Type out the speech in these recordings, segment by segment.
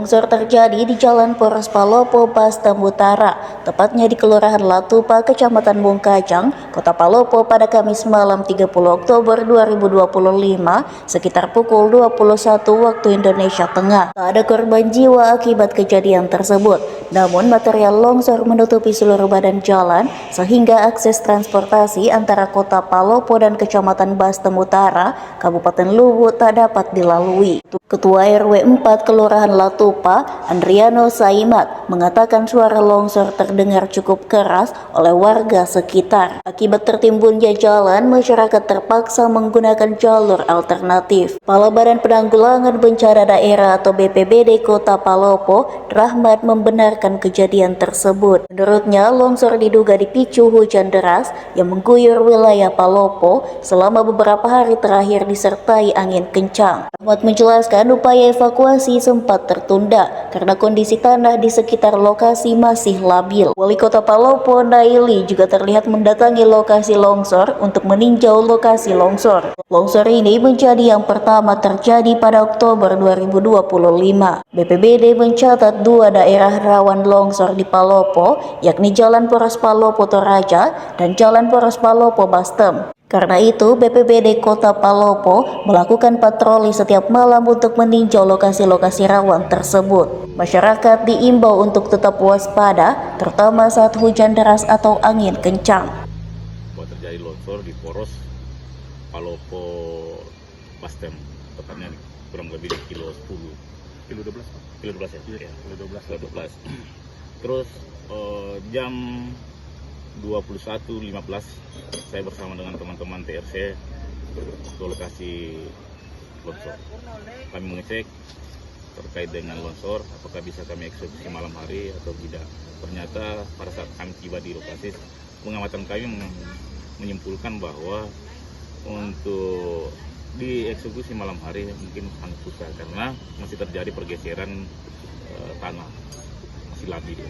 Longsor terjadi di Jalan Poros Palopo, Bastem Utara, tepatnya di Kelurahan Latupa, Kecamatan Bungkajang, Kota Palopo pada Kamis malam 30 Oktober 2025 sekitar pukul 21 waktu Indonesia Tengah. Tak ada korban jiwa akibat kejadian tersebut, namun material longsor menutupi seluruh badan jalan sehingga akses transportasi antara Kota Palopo dan Kecamatan Bastem Utara, Kabupaten Luwu tak dapat dilalui. Ketua RW 4 Kelurahan Latupa, Andriano Saimat, mengatakan suara longsor terdengar cukup keras oleh warga sekitar. Akibat tertimbunnya jalan, masyarakat terpaksa menggunakan jalur alternatif. Kepala Badan Penanggulangan Bencana Daerah atau BPBD Kota Palopo, Rahmat, membenarkan kejadian tersebut. Menurutnya, longsor diduga dipicu hujan deras yang mengguyur wilayah Palopo selama beberapa hari terakhir disertai angin kencang. Rahmat menjelaskan upaya evakuasi sempat tertunda karena kondisi tanah di sekitar lokasi masih labil. Wali Kota Palopo, Naili, juga terlihat mendatangi lokasi longsor untuk meninjau lokasi longsor. Longsor ini menjadi yang pertama terjadi pada Oktober 2025. BPBD mencatat dua daerah rawan longsor di Palopo, yakni Jalan Poros Palopo Toraja dan Jalan Poros Palopo Bastem. Karena itu, BPBD Kota Palopo melakukan patroli setiap malam untuk meninjau lokasi-lokasi rawan tersebut. Masyarakat diimbau untuk tetap waspada, terutama saat hujan deras atau angin kencang. Terjadi longsor di Poros Palopo Bastem, tepatnya kurang lebih di kilo 10, kilo 12 ya? Iya, kilo 12. Terus jam 21.15 saya bersama dengan teman-teman TRC ke lokasi longsor. Kami mengecek terkait dengan longsor, apakah bisa kami eksekusi malam hari atau tidak. Ternyata pada saat kami tiba di lokasi, pengamatan kami menyimpulkan bahwa untuk dieksekusi malam hari mungkin sangat susah karena masih terjadi pergeseran tanah, masih labil.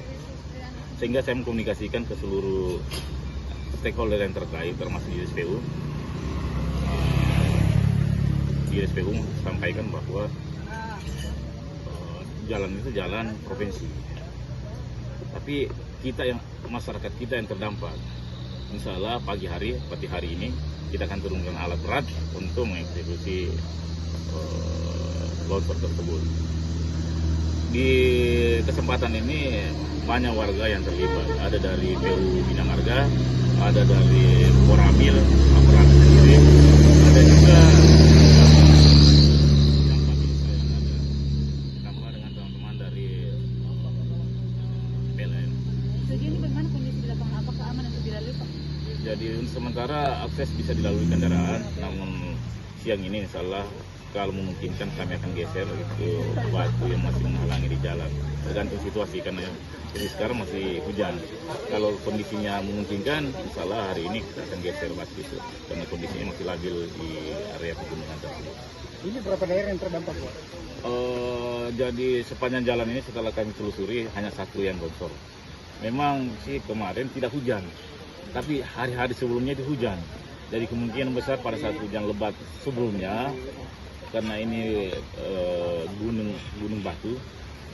Sehingga saya mengkomunikasikan ke seluruh stakeholder yang terkait, termasuk di SPU. Di SPU sampaikan bahwa jalan itu jalan provinsi. Tapi kita masyarakat kita yang terdampak, insya Allah pagi hari ini kita akan turunkan alat berat untuk mengeksekusi longsor tersebut. Di kesempatan ini banyak warga yang terlibat, ada dari PU Bina Marga, ada dari Koramil, aparat sendiri, ada juga ditambah dengan teman-teman dari PLN. Jadi ini bagaimana kondisi di lapangan, apakah aman untuk dilalui, Pak? Jadi sementara akses bisa dilalui kendaraan, namun siang ini insya Allah kalau memungkinkan kami akan geser itu batu yang masih menghalangi di jalan. Tergantung situasi karena sekarang masih hujan. Kalau kondisinya memungkinkan, insya Allah hari ini kita akan geser batu itu karena kondisinya masih labil di area pegunungan tersebut. Ini berapa daerah yang terdampak, Pak? Jadi sepanjang jalan ini setelah kami telusuri hanya satu yang longsor. Memang sih kemarin tidak hujan, tapi hari-hari sebelumnya itu hujan. Jadi kemungkinan besar pada saat hujan lebat sebelumnya, karena ini gunung batu,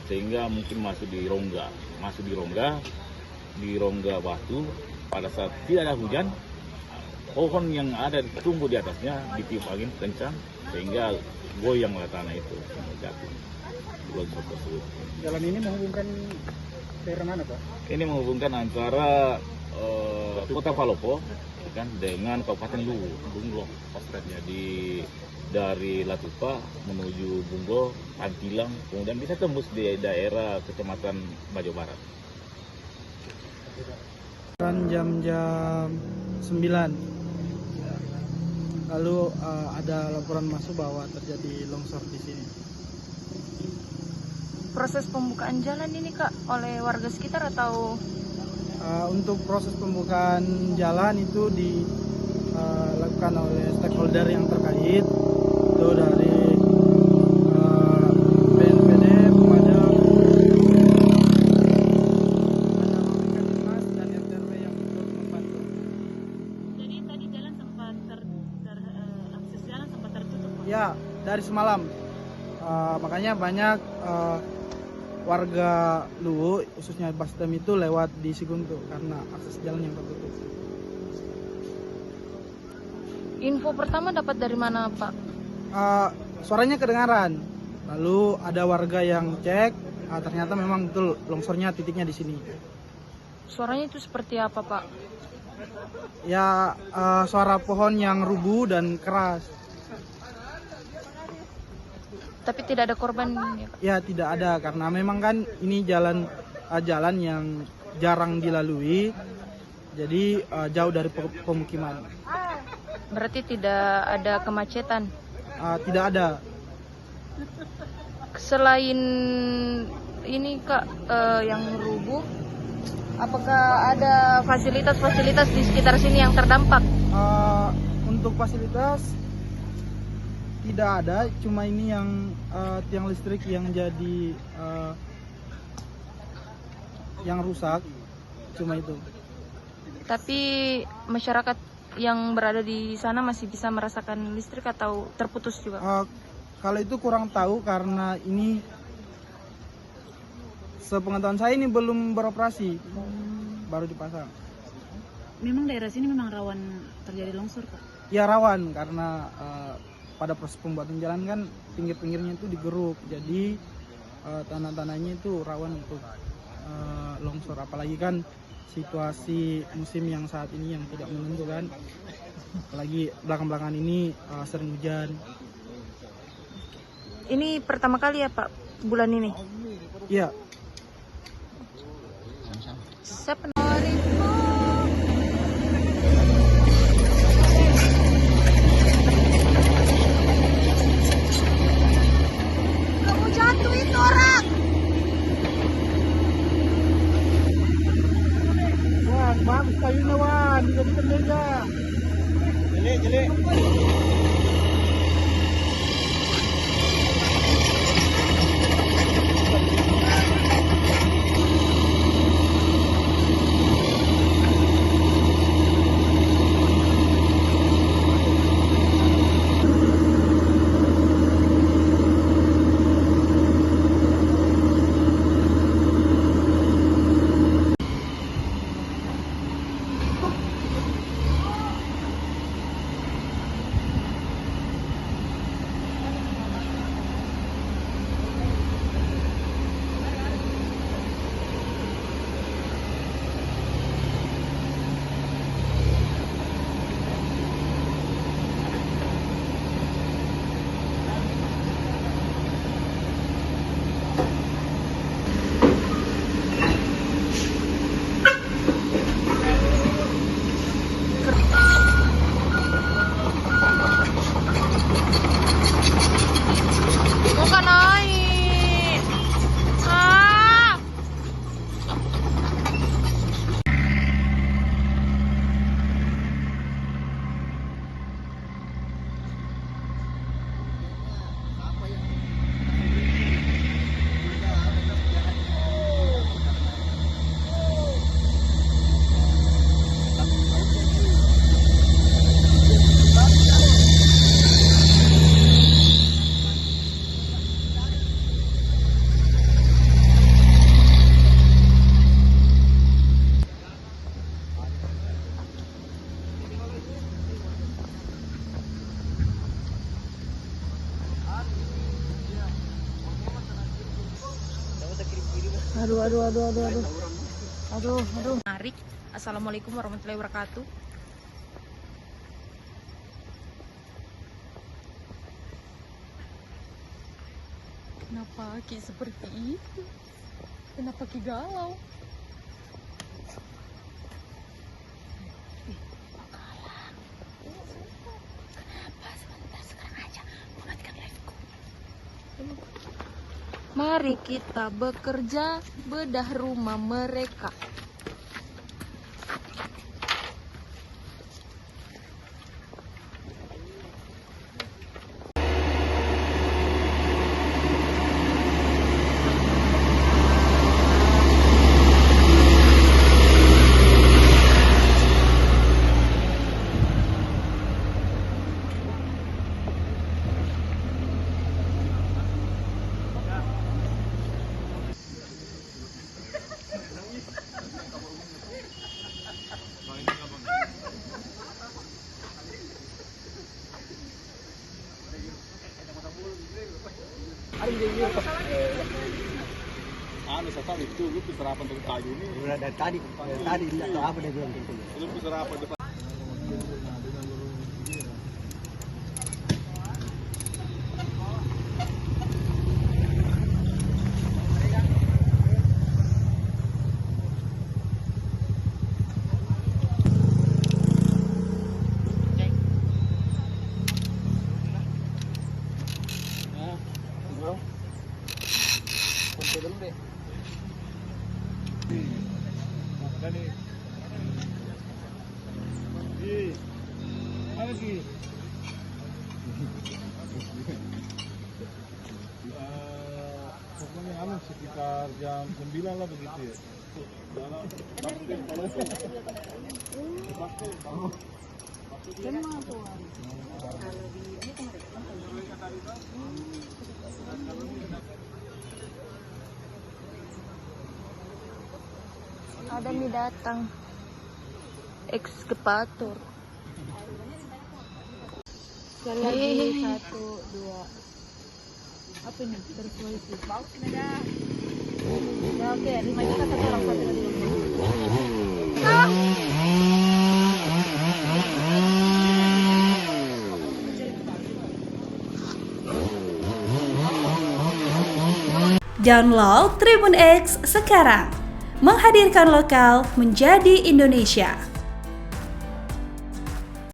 sehingga mungkin masuk di rongga batu. Pada saat tidak ada hujan, pohon yang ada tumbuh di atasnya ditiup angin kencang sehingga goyanglah tanah itu jatuh. Longsor tersebut. Jalan ini menghubungkan daerah mana, Pak? Ini menghubungkan antara Kota Palopo kan dengan Kabupaten Luwu, Bunglo, pasarnya dari Latupa menuju Bunggo, Antilang, kemudian bisa tembus di daerah Kecamatan Bajo Barat. Jam 9. Lalu ada laporan masuk bahwa terjadi longsor di sini. Proses pembukaan jalan ini, Kak, oleh warga sekitar atau? Untuk proses pembukaan jalan itu dilakukan oleh stakeholder yang terkait, itu dari BNPD, pemadam, Dinas dan RT/RW yang ikut membantu. Jadi tadi jalan sempat akses jalan sempat tertutup, Pak? Ya, dari semalam. Makanya banyak warga Luwu, khususnya Basdam itu lewat di Siguntu karena akses jalan yang tertutup. Info pertama dapat dari mana, Pak? Suaranya kedengaran, lalu ada warga yang cek, ternyata memang betul longsornya titiknya di sini. Suaranya itu seperti apa, Pak? Ya, suara pohon yang rubuh dan keras. Tapi tidak ada korban ya, Pak? Ya, tidak ada karena memang kan ini jalan yang jarang dilalui, jadi jauh dari pemukiman. Berarti tidak ada kemacetan. Tidak ada. Selain ini Kak, yang rubuh, apakah ada fasilitas-fasilitas di sekitar sini yang terdampak? Untuk fasilitas tidak ada, cuma ini yang tiang listrik yang jadi yang rusak, cuma itu. Tapi masyarakat yang berada di sana masih bisa merasakan listrik atau terputus juga? Kalau itu kurang tahu karena ini sepengetahuan saya ini belum beroperasi, baru dipasang. Memang daerah sini memang rawan terjadi longsor, Pak? Ya rawan karena pada proses pembuatan jalan kan pinggir-pinggirnya itu digeruk, jadi tanah-tanahnya itu rawan untuk longsor, apalagi kan situasi musim yang saat ini yang tidak menentu kan, apalagi belakang-belakangan ini sering hujan. Ini pertama kali ya Pak bulan ini? Iya. Kamu jatuh itu orang. Wan, bagus kayunya Wan, dijadikan meja. Jelek. Bukan naik. Ah. Aduh. Menarik. Assalamualaikum warahmatullahi wabarakatuh. Kenapa Ki seperti itu? Kenapa Ki galau? Mari kita bekerja bedah rumah mereka. Anu saya tahu itu lu serapan dari kayu ini. Udah dari tadi tidak tahu apa dia bilang gitu. Lu serapan depan. Pokoknya anu sekitar jam 9 lah begitu ya. Ada nih datang ekskavator. Sekali lagi 1, 2. Apa ini? Berpolisi. Ya oke, 5 juta satu orang satu lagi. Download Tribun X sekarang, menghadirkan lokal menjadi Indonesia.